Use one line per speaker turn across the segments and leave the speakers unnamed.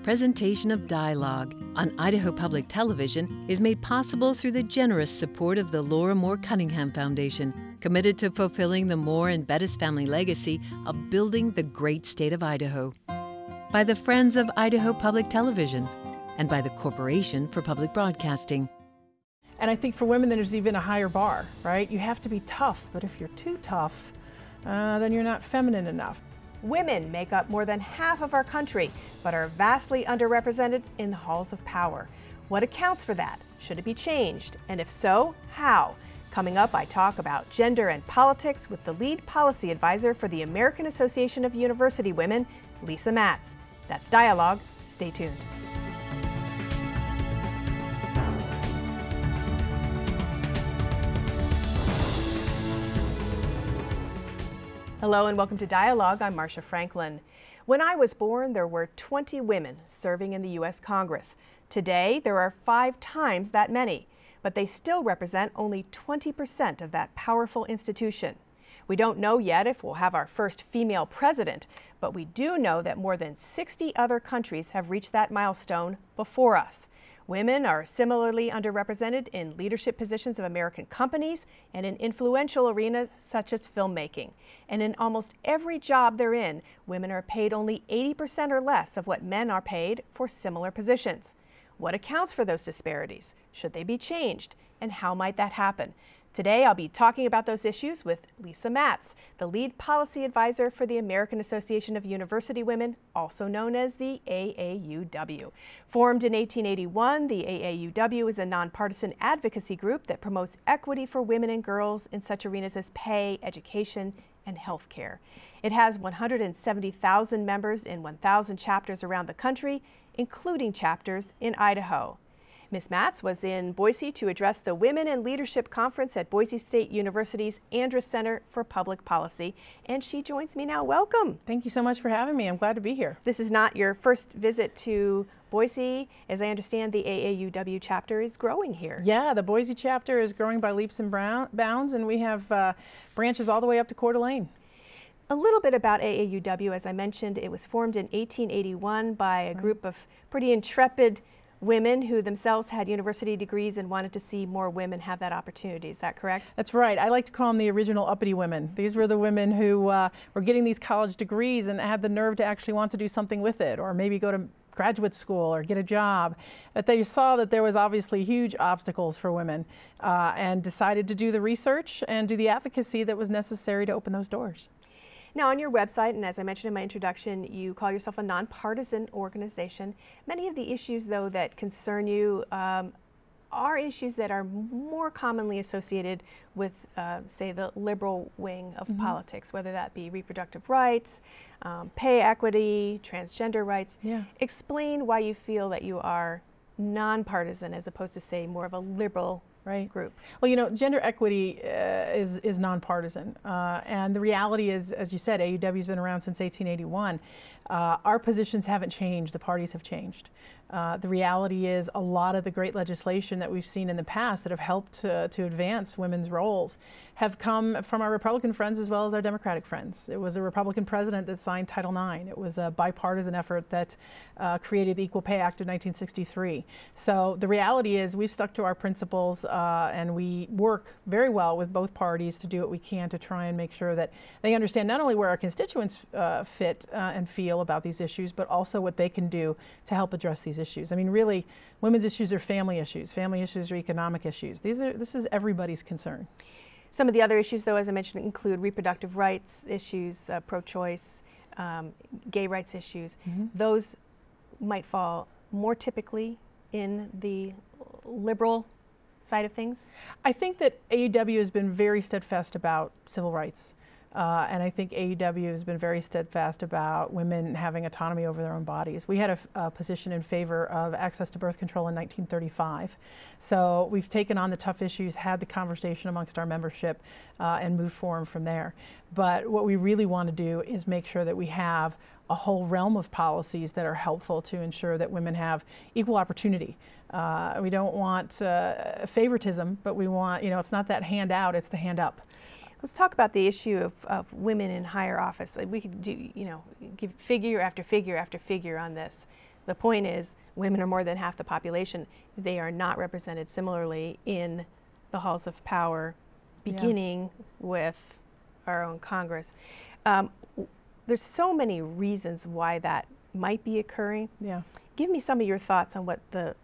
Presentation of Dialogue on Idaho Public Television is made possible through the generous support of the Laura Moore Cunningham Foundation, committed to fulfilling the Moore and Bettis family legacy of building the great state of Idaho. By the Friends of Idaho Public Television and by the Corporation for Public Broadcasting.
And I think for women there's even a higher bar, right? You have to be tough, but if you're too tough, then you're not feminine enough.
Women make up more than half of our country, but are vastly underrepresented in the halls of power. What accounts for that? Should it be changed? And if so, how? Coming up, I talk about gender and politics with the lead policy advisor for the American Association of University Women, Lisa Maatz. That's Dialogue. Stay tuned. Hello and welcome to Dialogue. I'm Marcia Franklin. When I was born, there were 20 women serving in the U.S. Congress. Today, there are 5 times that many, but they still represent only 20% of that powerful institution. We don't know yet if we'll have our first female president, but we do know that more than 60 other countries have reached that milestone before us. Women are similarly underrepresented in leadership positions of American companies and in influential arenas such as filmmaking. And in almost every job they're in, women are paid only 80% or less of what men are paid for similar positions. What accounts for those disparities? Should they be changed? And how might that happen? Today, I'll be talking about those issues with Lisa Maatz, the lead policy advisor for the American Association of University Women, also known as the AAUW. Formed in 1881, the AAUW is a nonpartisan advocacy group that promotes equity for women and girls in such arenas as pay, education, and health care. It has 170,000 members in 1,000 chapters around the country, including chapters in Idaho. Ms. Maatz was in Boise to address the Women in Leadership Conference at Boise State University's Andrus Center for Public Policy, and she joins me now. Welcome.
Thank you so much for having me. I'm glad to be here.
This is not your first visit to Boise. As I understand, the AAUW chapter is growing here.
Yeah, the Boise chapter is growing by leaps and bounds, and we have branches all the way up to Coeur d'Alene.
A little bit about AAUW. As I mentioned, it was formed in 1881 by a group of pretty intrepid women who themselves had university degrees and wanted to see more women have that opportunity. Is that correct?
That's right. I like to call them the original uppity women. These were the women who were getting these college degrees and had the nerve to actually want to do something with it, or maybe go to graduate school or get a job. But they saw that there was obviously huge obstacles for women and decided to do the research and do the advocacy that was necessary to open those doors.
Now, on your website, and as I mentioned in my introduction, you call yourself a nonpartisan organization. Many of the issues, though, that concern you are issues that are more commonly associated with, say, the liberal wing of politics, whether that be reproductive rights, pay equity, transgender rights.
Yeah.
Explain why you feel that you are nonpartisan as opposed to, say, more of a liberal group.
Well, you know, gender equity is nonpartisan, and the reality is, as you said, AAUW has been around since 1881. Our positions haven't changed, the parties have changed. The reality is a lot of the great legislation that we've seen in the past that have helped to advance women's roles have come from our Republican friends as well as our Democratic friends. It was a Republican president that signed Title IX. It was a bipartisan effort that created the Equal Pay Act of 1963. So the reality is we've stuck to our principles and we work very well with both parties to do what we can to try and make sure that they understand not only where our constituents fit and feel about these issues, but also what they can do to help address these issues. I mean, really, women's issues are family issues. Family issues are economic issues. This is everybody's concern.
Some of the other issues, though, as I mentioned, include reproductive rights issues, pro-choice, gay rights issues. Those might fall more typically in the liberal side of things. I
think that AAUW has been very steadfast about civil rights. And I think AAUW has been very steadfast about women having autonomy over their own bodies. We had a position in favor of access to birth control in 1935. So we've taken on the tough issues, had the conversation amongst our membership, and moved forward from there. But what we really want to do is make sure that we have a whole realm of policies that are helpful to ensure that women have equal opportunity. We don't want favoritism, but we want, you know, it's not that hand out, it's the hand up.
Let's talk about the issue of women in higher office. We could do, you know, give figure after figure after figure on this. The point is, women are more than half the population. They are not represented similarly in the halls of power, beginning with our own Congress. There's so many reasons why that might be occurring.
Yeah.
Give me some of your thoughts on what the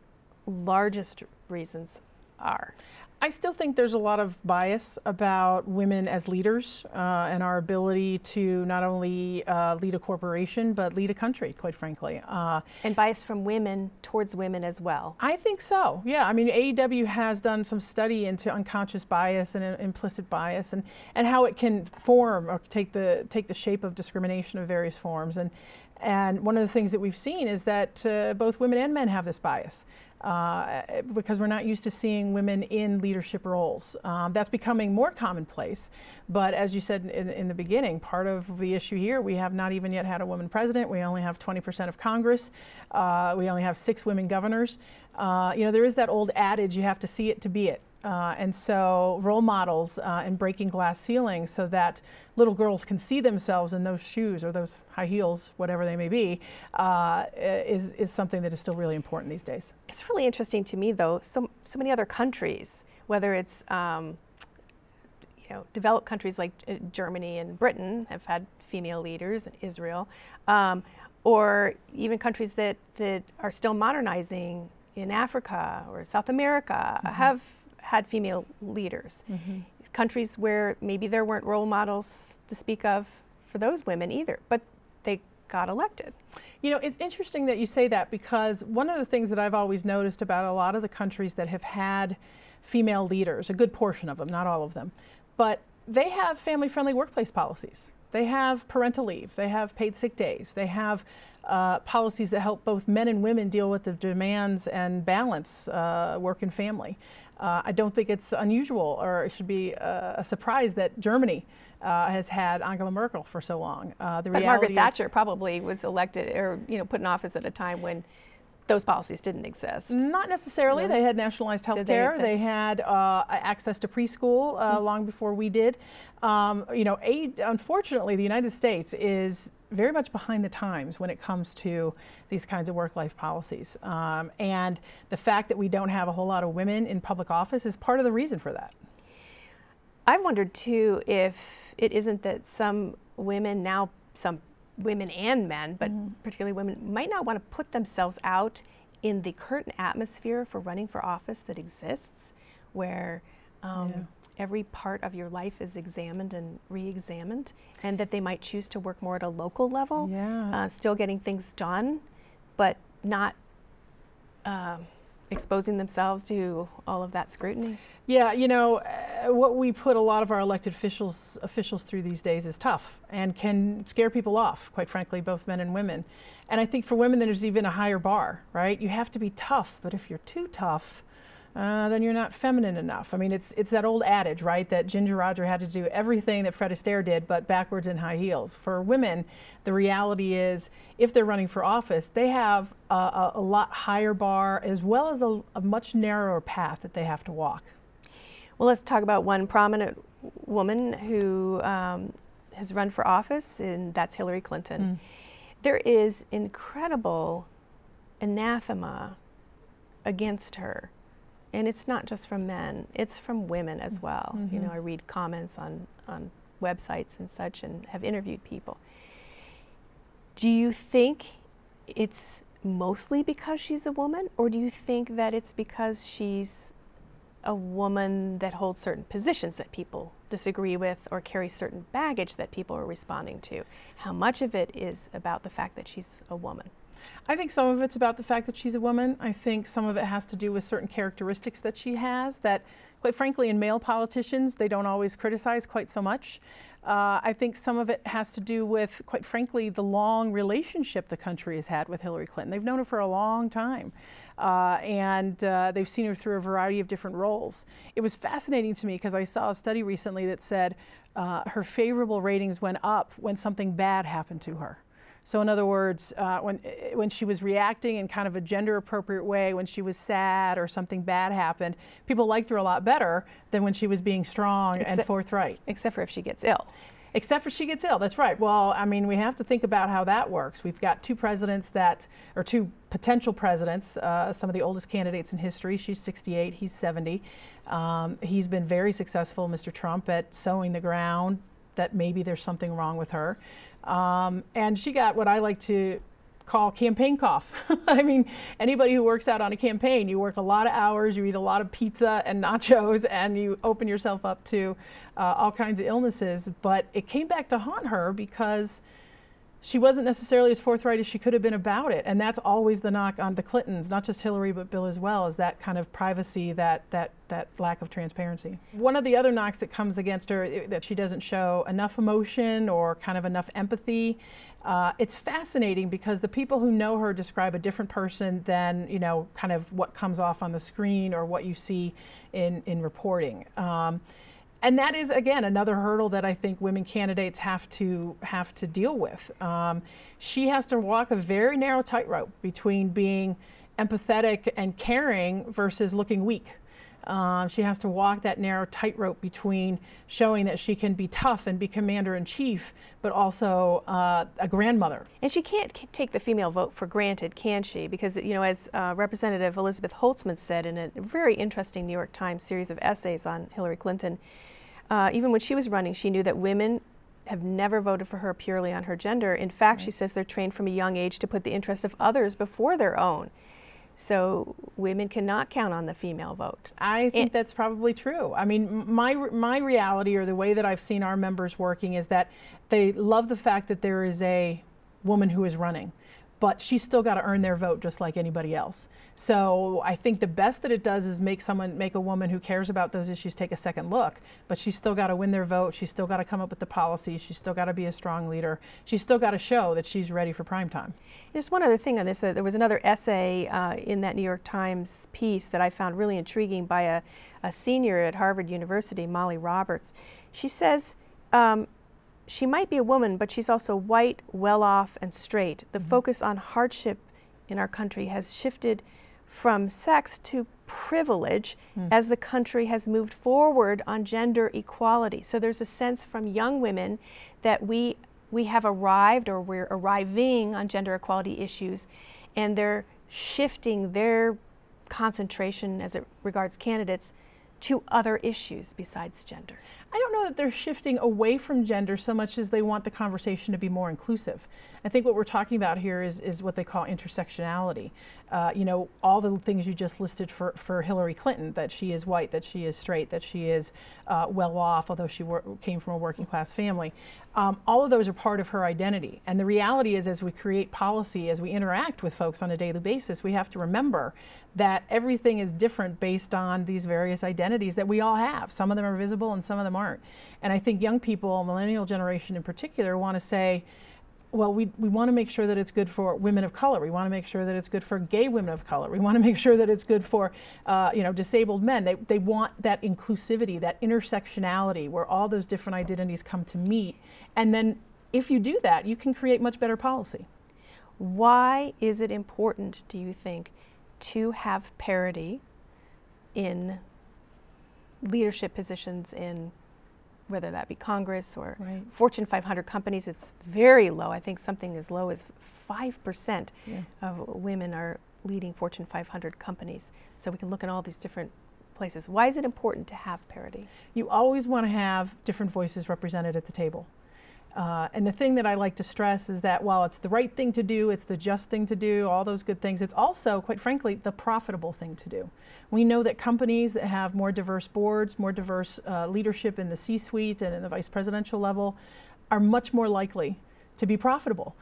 largest reasons are.
I still think there's a lot of bias about women as leaders and our ability to not only lead a corporation, but lead a country, quite frankly.
And bias from women towards women as well.
I think so, yeah. I mean, AAUW has done some study into unconscious bias and implicit bias and how it can form or take the shape of discrimination of various forms. And one of the things that we've seen is that both women and men have this bias. Because we're not used to seeing women in leadership roles. That's becoming more commonplace, but as you said in the beginning, part of the issue here, we have not even yet had a woman president. We only have 20% of Congress. We only have 6 women governors. You know, there is that old adage, you have to see it to be it. And so role models and breaking glass ceilings so that little girls can see themselves in those shoes or those high heels, whatever they may be, is something that is still really important these days.
It's really interesting to me, though, so many other countries, whether it's you know, developed countries like Germany and Britain have had female leaders, and Israel, or even countries that are still modernizing in Africa or South America have had female leaders. Countries where maybe there weren't role models to speak of for those women either, but they got elected.
You know, it's interesting that you say that, because one of the things that I've always noticed about a lot of the countries that have had female leaders, a good portion of them, not all of them, but they have family-friendly workplace policies. They have parental leave, they have paid sick days, they have policies that help both men and women deal with the demands and balance work and family. I don't think it's unusual, or it should be a surprise, that Germany has had Angela Merkel for so long.
But Margaret Thatcher probably was elected, or put in office at a time when those policies didn't exist.
Not necessarily. They had nationalized health care. They had access to preschool long before we did. Unfortunately, the United States is very much behind the times when it comes to these kinds of work-life policies. And the fact that we don't have a whole lot of women in public office is part of the reason for that.
I've wondered too if it isn't that some women and men, but particularly women, might not want to put themselves out in the current atmosphere for running for office that exists, where every part of your life is examined and re-examined, and that they might choose to work more at a local level, still getting things done, but not exposing themselves to all of that scrutiny.
Yeah, what we put a lot of our elected officials through these days is tough and can scare people off, quite frankly, both men and women. And I think for women there's even a higher bar, right? You have to be tough, but if you're too tough, then you're not feminine enough. I mean, it's that old adage, right, that Ginger Rogers had to do everything that Fred Astaire did, but backwards in high heels. For women, the reality is, if they're running for office, they have a lot higher bar, as well as a much narrower path that they have to walk.
Well, let's talk about one prominent woman who has run for office, and that's Hillary Clinton. There is incredible anathema against her. And it's not just from men, it's from women as well. I read comments on websites and such, and have interviewed people. Do you think it's mostly because she's a woman, or do you think that it's because she's a woman that holds certain positions that people disagree with, or carries certain baggage that people are responding to? How much of it is about the fact that she's a woman?
I think some of it's about the fact that she's a woman. I think some of it has to do with certain characteristics that she has that, quite frankly, in male politicians, they don't always criticize quite so much. I think some of it has to do with, quite frankly, the long relationship the country has had with Hillary Clinton. They've known her for a long time, and they've seen her through a variety of different roles. It was fascinating to me because I saw a study recently that said her favorable ratings went up when something bad happened to her. So in other words, when she was reacting in kind of a gender-appropriate way, when she was sad or something bad happened, people liked her a lot better than when she was being strong and forthright.
Except for if she gets ill.
Except for she gets ill, that's right. Well, I mean, we have to think about how that works. We've got two presidents or two potential presidents, some of the oldest candidates in history. She's 68, he's 70. He's been very successful, Mr. Trump, at sowing the ground that maybe there's something wrong with her. And she got what I like to call campaign cough. I mean, anybody who works out on a campaign, you work a lot of hours, you eat a lot of pizza and nachos, and you open yourself up to all kinds of illnesses. But it came back to haunt her because she wasn't necessarily as forthright as she could have been about it. And that's always the knock on the Clintons, not just Hillary, but Bill as well, is that kind of privacy, that lack of transparency. One of the other knocks that comes against her, that she doesn't show enough emotion or kind of enough empathy. It's fascinating because the people who know her describe a different person than, you know, kind of what comes off on the screen or what you see in reporting. And that is, again, another hurdle that I think women candidates have to deal with. She has to walk a very narrow tightrope between being empathetic and caring versus looking weak. She has to walk that narrow tightrope between showing that she can be tough and be commander-in-chief, but also a grandmother.
And she can't take the female vote for granted, can she? Because, you know, as Representative Elizabeth Holtzman said in a very interesting New York Times series of essays on Hillary Clinton, even when she was running, she knew that women have never voted for her purely on her gender. In fact, she says they're trained from a young age to put the interests of others before their own. So women cannot count on the female vote.
I think that's probably true. I mean, my reality, or the way that I've seen our members working, is that they love the fact that there is a woman who is running, but she's still got to earn their vote just like anybody else. So I think the best that it does is make a woman who cares about those issues take a second look, but she's still got to win their vote. She's still got to come up with the policies. She's still got to be a strong leader. She's still got to show that she's ready for prime time.
Just one other thing on this. There was another essay in that New York Times piece that I found really intriguing by a senior at Harvard University, Molly Roberts. She says, she might be a woman, but she's also white, well-off, and straight. The focus on hardship in our country has shifted from sex to privilege as the country has moved forward on gender equality. So there's a sense from young women that we have arrived, or we're arriving on gender equality issues, and they're shifting their concentration as it regards candidates to other issues besides gender.
I don't know that they're shifting away from gender so much as they want the conversation to be more inclusive. I think what we're talking about here is what they call intersectionality. You know, all the things you just listed for Hillary Clinton, that she is white, that she is straight, that she is well off, although she came from a working class family. All of those are part of her identity. And the reality is, as we create policy, as we interact with folks on a daily basis, we have to remember that everything is different based on these various identities that we all have. Some of them are visible and some of them aren't. And I think young people, millennial generation in particular, want to say, well, we want to make sure that it's good for women of color. We want to make sure that it's good for gay women of color. We want to make sure that it's good for you know, disabled men. They want that inclusivity, that intersectionality, where all those different identities come to meet. And then if you do that, you can create much better policy.
Why is it important, do you think, to have parity in leadership positions in whether that be Congress or Fortune 500 companies? It's very low. I think something as low as 5% of women are leading Fortune 500 companies. So we can look at all these different places. Why is it important to have parity?
You always want to have different voices represented at the table. And the thing that I like to stress is that while it's the right thing to do, it's the just thing to do, all those good things, it's also, quite frankly, the profitable thing to do. We know that companies that have more diverse boards, more diverse leadership in the C-suite and in the vice presidential level are much more likely to be profitable.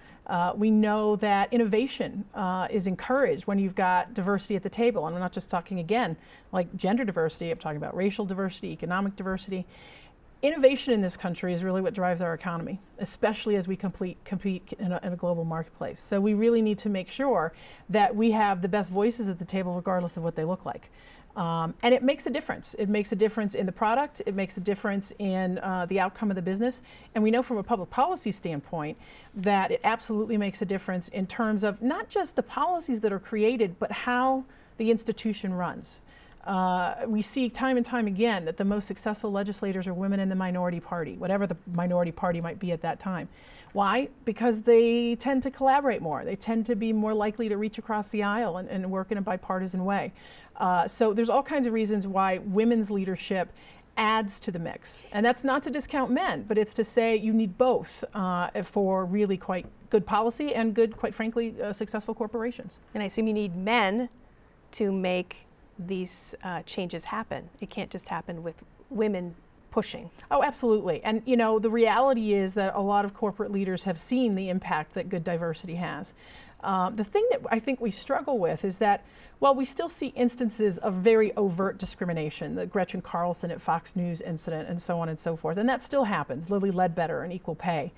We know that innovation is encouraged when you've got diversity at the table. And I'm not just talking, again, like gender diversity, I'm talking about racial diversity, economic diversity. Innovation in this country is really what drives our economy, especially as we compete in a global marketplace. So we really need to make sure that we have the best voices at the table regardless of what they look like. And it makes a difference. It makes a difference in the product. It makes a difference in the outcome of the business. And we know from a public policy standpoint that it absolutely makes a difference in terms of not just the policies that are created, but how the institution runs. We see time and time again that the most successful legislators are women in the minority party, whatever the minority party might be at that time. Why? Because they tend to collaborate more. They tend to be more likely to reach across the aisle and work in a bipartisan way. So there's all kinds of reasons why women's leadership adds to the mix. And that's not to discount men, but it's to say you need both for really quite good policy and good, quite frankly, successful corporations.
And I assume you need men to make these changes happen. It can't just happen with women pushing.
Oh, absolutely. And you know, the reality is that a lot of corporate leaders have seen the impact that good diversity has. The thing that I think we struggle with is that while we still see instances of very overt discrimination, the Gretchen Carlson at Fox News incident and so on and so forth, and that still happens, Lilly Ledbetter and equal pay.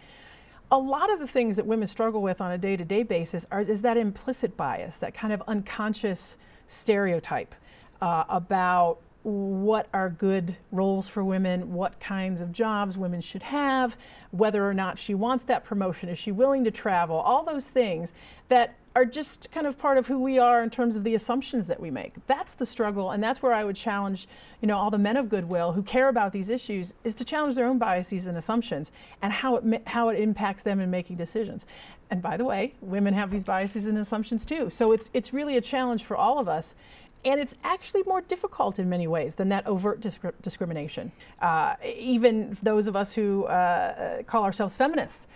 A lot of the things that women struggle with on a day-to-day basis is that implicit bias, that kind of unconscious stereotype about what are good roles for women, what kinds of jobs women should have, whether or not she wants that promotion, is she willing to travel, all those things that are just kind of part of who we are in terms of the assumptions that we make. That's the struggle, and that's where I would challenge, you know, all the men of goodwill who care about these issues, is to challenge their own biases and assumptions and how it impacts them in making decisions. And by the way, women have these biases and assumptions too. So it's really a challenge for all of us. And it's actually more difficult in many ways than that overt discrimination. Even those of us who call ourselves feminists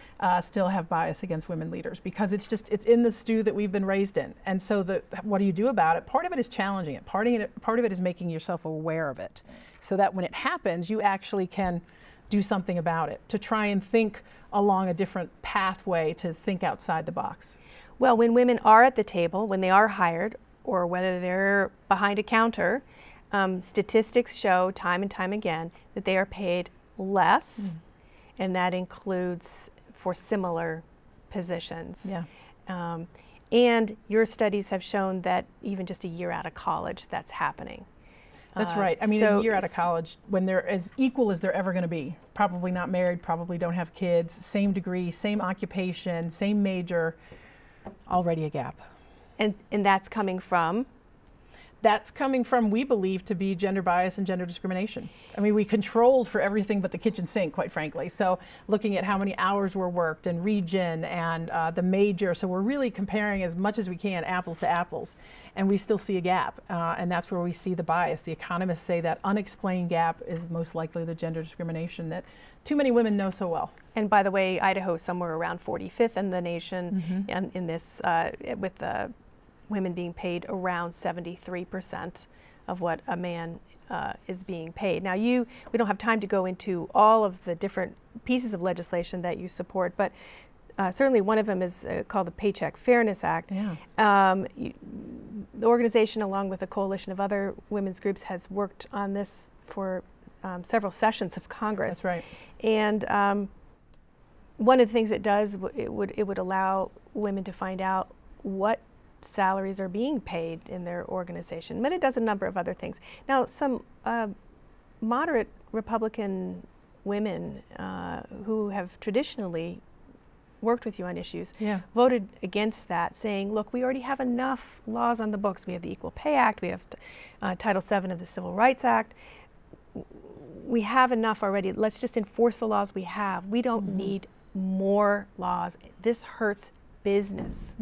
still have bias against women leaders, because it's in the stew that we've been raised in. And so what do you do about it? Part of it is challenging it. Part of it is making yourself aware of it, so that when it happens, you actually can do something about it, to try and think along a different pathway, to think outside the box.
Well, when women are at the table, when they are hired, or whether they're behind a counter, statistics show time and time again that they are paid less, and that includes for similar positions.
Yeah.
And your studies have shown that even just a year out of college, that's happening.
That's right. I mean, a year out of college, when they're as equal as they're ever going to be, probably not married, probably don't have kids, same degree, same occupation, same major, already a gap.
And that's coming from?
That's coming from, we believe, to be gender bias and gender discrimination. I mean, we controlled for everything but the kitchen sink, quite frankly. So looking at how many hours were worked and region and the major. So we're really comparing as much as we can apples to apples. And we still see a gap. And that's where we see the bias. The economists say that unexplained gap is most likely the gender discrimination that too many women know so well.
And by the way, Idaho is somewhere around 45th in the nation in this, with the women being paid around 73% of what a man is being paid. Now we don't have time to go into all of the different pieces of legislation that you support, but certainly one of them is called the Paycheck Fairness Act.
Yeah.
The organization, along with a coalition of other women's groups, has worked on this for several sessions of Congress.
That's right.
And one of the things it does, it would allow women to find out what salaries are being paid in their organization, but it does a number of other things. Now, some moderate Republican women who have traditionally worked with you on issues voted against that, saying, look, we already have enough laws on the books. We have the Equal Pay Act, we have Title VII of the Civil Rights Act. We have enough already. Let's just enforce the laws we have. We don't need more laws. This hurts business.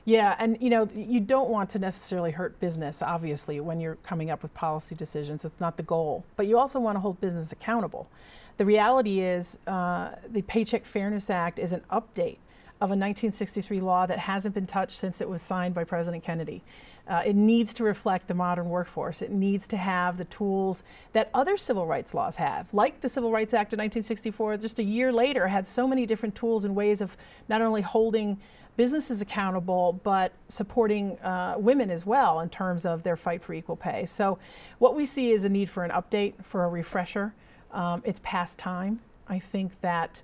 Yeah, and you know, you don't want to necessarily hurt business, obviously, when you're coming up with policy decisions. It's not the goal. But you also want to hold business accountable. The reality is the Paycheck Fairness Act is an update of a 1963 law that hasn't been touched since it was signed by President Kennedy. It needs to reflect the modern workforce. It needs to have the tools that other civil rights laws have, like the Civil Rights Act of 1964, just a year later, had so many different tools and ways of not only holding businesses accountable, but supporting women as well in terms of their fight for equal pay. So what we see is a need for an update, for a refresher. It's past time. I think that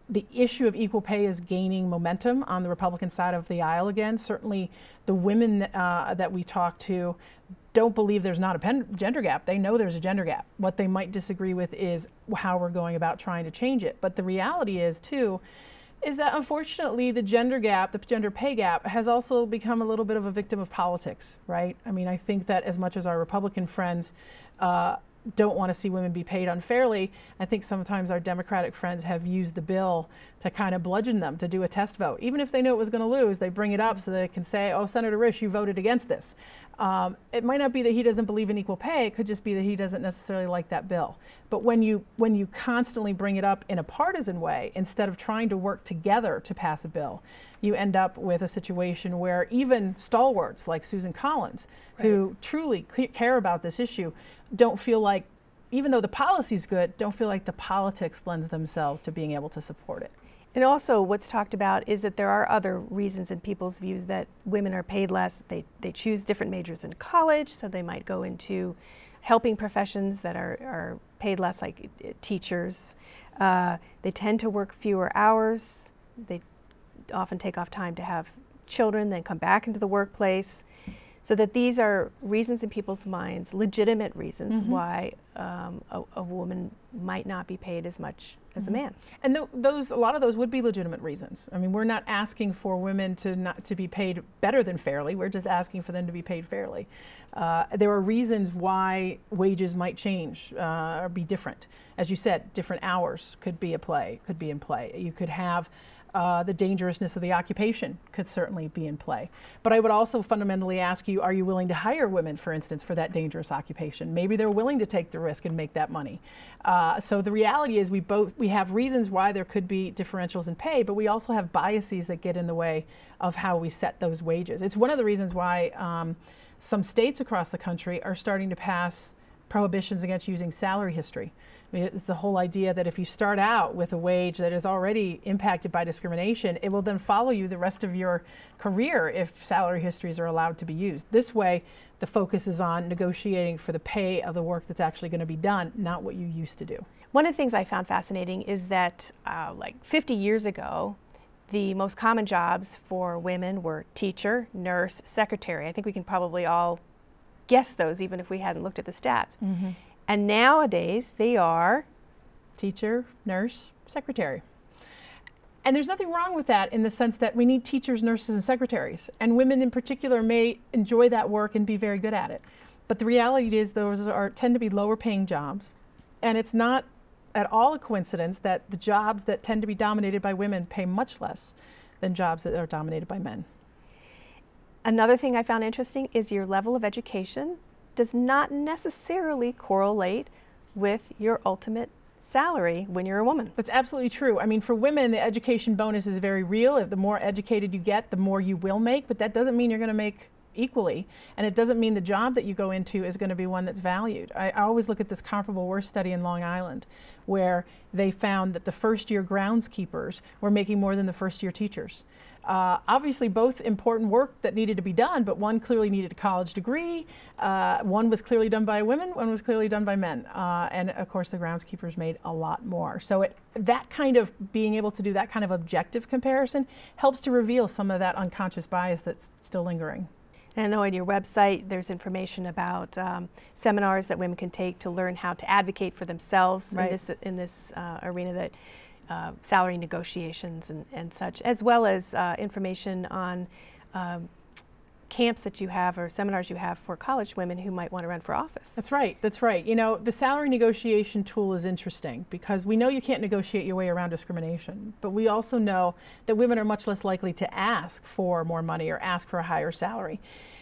the issue of equal pay is gaining momentum on the Republican side of the aisle again. Certainly the women that we talk to don't believe there's not a gender gap. They know there's a gender gap. What they might disagree with is how we're going about trying to change it. But the reality is, too, is that unfortunately the gender gap, the gender pay gap, has also become a little bit of a victim of politics, right? I mean, I think that as much as our Republican friends don't want to see women be paid unfairly, I think sometimes our Democratic friends have used the bill to kind of bludgeon them to do a test vote. Even if they know it was going to lose, they bring it up so they can say, oh, Senator Risch, you voted against this. It might not be that he doesn't believe in equal pay, it could just be that he doesn't necessarily like that bill. But when you constantly bring it up in a partisan way, instead of trying to work together to pass a bill, you end up with a situation where even stalwarts like Susan Collins, who truly care about this issue, don't feel like, even though the policy's good, don't feel like the politics lends themselves to being able to support it.
And also what's talked about is that there are other reasons in people's views that women are paid less. They choose different majors in college, so they might go into helping professions that are paid less, like teachers. They tend to work fewer hours. They often take off time to have children, then come back into the workplace. So that these are reasons in people's minds, legitimate reasons why a woman might not be paid as much as a man. And
a lot of those would be legitimate reasons. I mean, we're not asking for women to be paid better than fairly. We're just asking for them to be paid fairly. There are reasons why wages might change or be different. As you said, different hours could be in play. You could have the dangerousness of the occupation could certainly be in play. But I would also fundamentally ask you, are you willing to hire women, for instance, for that dangerous occupation? Maybe they're willing to take the risk and make that money. So the reality is we have reasons why there could be differentials in pay, but we also have biases that get in the way of how we set those wages. It's one of the reasons why some states across the country are starting to pass prohibitions against using salary history. I mean, it's the whole idea that if you start out with a wage that is already impacted by discrimination, it will then follow you the rest of your career if salary histories are allowed to be used. This way, the focus is on negotiating for the pay of the work that's actually going to be done, not what you used to do.
One of the things I found fascinating is that like 50 years ago, the most common jobs for women were teacher, nurse, secretary. I think we can probably all guess those even if we hadn't looked at the stats. And nowadays, they are
teacher, nurse, secretary. And there's nothing wrong with that in the sense that we need teachers, nurses, and secretaries. And women in particular may enjoy that work and be very good at it. But the reality is those tend to be lower paying jobs. And it's not at all a coincidence that the jobs that tend to be dominated by women pay much less than jobs that are dominated by men.
Another thing I found interesting is your level of education does not necessarily correlate with your ultimate salary when you're a woman.
That's absolutely true. I mean, for women, the education bonus is very real. The more educated you get, the more you will make, but that doesn't mean you're going to make equally, and it doesn't mean the job that you go into is going to be one that's valued. I always look at this comparable work study in Long Island, where they found that the first-year groundskeepers were making more than the first-year teachers. Obviously both important work that needed to be done, but one clearly needed a college degree, one was clearly done by women, one was clearly done by men, and of course the groundskeepers made a lot more. So that kind of being able to do that kind of objective comparison helps to reveal some of that unconscious bias that's still lingering.
And I know on your website there's information about seminars that women can take to learn how to advocate for themselves in this arena, that salary negotiations and such, as well as information on camps that you have or seminars you have for college women who might want to run for office.
That's right, that's right. You know, the salary negotiation tool is interesting because we know you can't negotiate your way around discrimination, but we also know that women are much less likely to ask for more money or ask for a higher salary.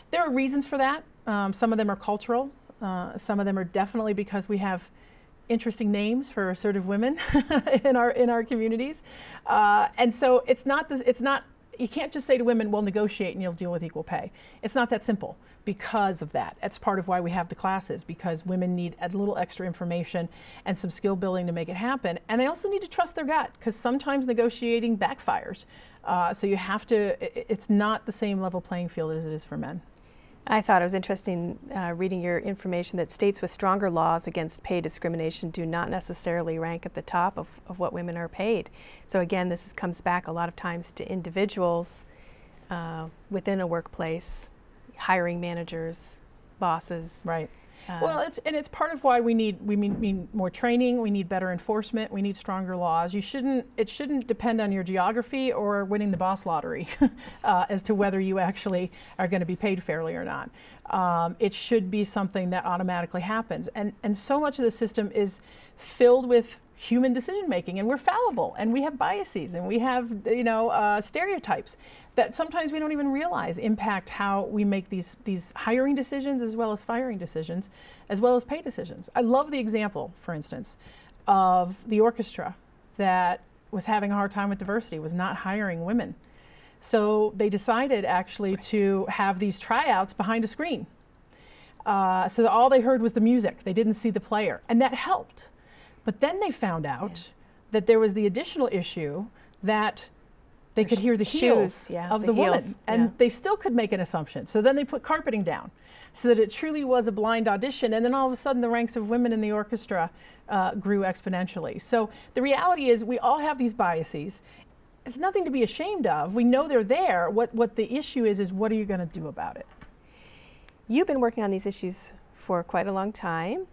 There are reasons for that. Some of them are cultural. Some of them are definitely because we have interesting names for assertive women in our communities, and so it's not you can't just say to women, well, negotiate and you'll deal with equal pay. It's not that simple because of that. That's part of why we have the classes, because women need a little extra information and some skill building to make it happen, and they also need to trust their gut because sometimes negotiating backfires. So you have to. It's not the same level playing field as it is for men.
I thought it was interesting reading your information that states with stronger laws against pay discrimination do not necessarily rank at the top of what women are paid. So again, this comes back a lot of times to individuals within a workplace, hiring managers, bosses.
Right. Well, it's part of why we need more training. We need better enforcement. We need stronger laws. It shouldn't depend on your geography or winning the boss lottery as to whether you actually are going to be paid fairly or not. It should be something that automatically happens. And so much of the system is filled with human decision making, and we're fallible, and we have biases, and we have stereotypes that sometimes we don't even realize impact how we make these hiring decisions as well as firing decisions, as well as pay decisions. I love the example, for instance, of the orchestra that was having a hard time with diversity, was not hiring women. So they decided actually to have these tryouts behind a screen. So all they heard was the music. They didn't see the player, and that helped. But then they found out that there was the additional issue that they could hear the heels of the woman, and they still could make an assumption. So then they put carpeting down so that it truly was a blind audition, and then all of a sudden the ranks of women in the orchestra grew exponentially. So the reality is we all have these biases. It's nothing to be ashamed of. We know they're there. What the issue is what are you going to do about it?
You've been working on these issues for quite a long time.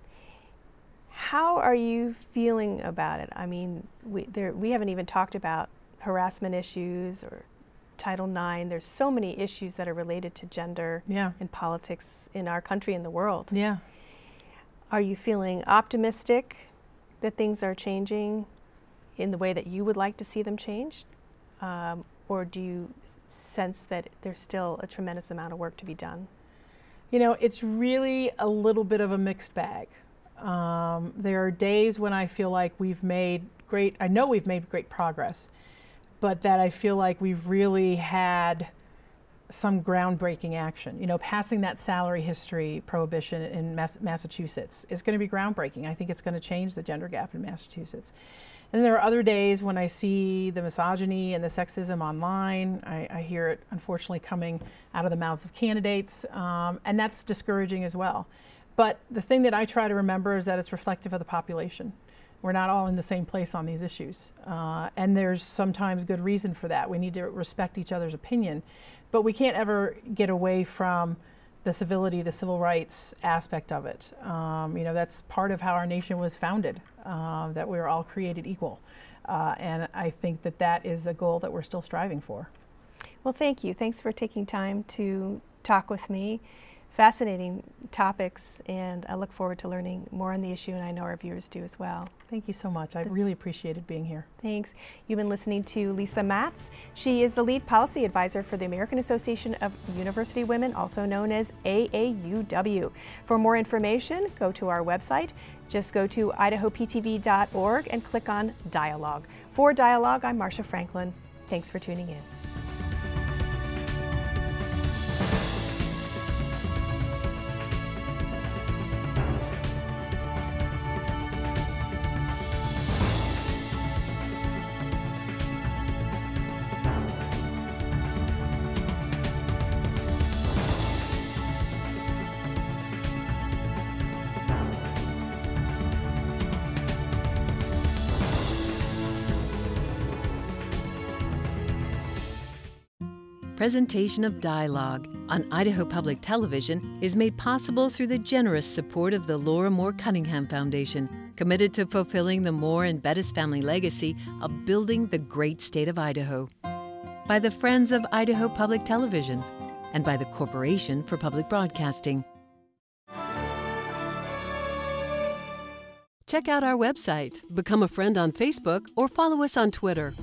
How are you feeling about it? I mean, we haven't even talked about harassment issues or Title IX. There's so many issues that are related to gender and politics in our country and the world.
Yeah.
Are you feeling optimistic that things are changing in the way that you would like to see them changed? Or do you sense that there's still a tremendous amount of work to be done?
You know, it's really a little bit of a mixed bag. There are days when I feel like we've made great progress, but that I feel like we've really had some groundbreaking action. You know, passing that salary history prohibition in Massachusetts is going to be groundbreaking. I think it's going to change the gender gap in Massachusetts. And there are other days when I see the misogyny and the sexism online. I hear it, unfortunately, coming out of the mouths of candidates, and that's discouraging as well. But the thing that I try to remember is that it's reflective of the population. We're not all in the same place on these issues. And there's sometimes good reason for that. We need to respect each other's opinion. But we can't ever get away from the civility, the civil rights aspect of it. You know, that's part of how our nation was founded, that we were all created equal. And I think that that is a goal that we're still striving for.
Well, thank you. Thanks for taking time to talk with me. Fascinating topics, and I look forward to learning more on the issue, and I know our viewers do as well.
Thank you so much. I really appreciated being here.
Thanks. You've been listening to Lisa Maatz. She is the lead policy advisor for the American Association of University Women, also known as AAUW. For more information, go to our website. Just go to idahoptv.org and click on Dialogue. For Dialogue, I'm Marcia Franklin. Thanks for tuning in.
Presentation of Dialogue on Idaho Public Television is made possible through the generous support of the Laura Moore Cunningham Foundation, committed to fulfilling the Moore and Bettis family legacy of building the great state of Idaho. By the Friends of Idaho Public Television and by the Corporation for Public Broadcasting. Check out our website, become a friend on Facebook, or follow us on Twitter.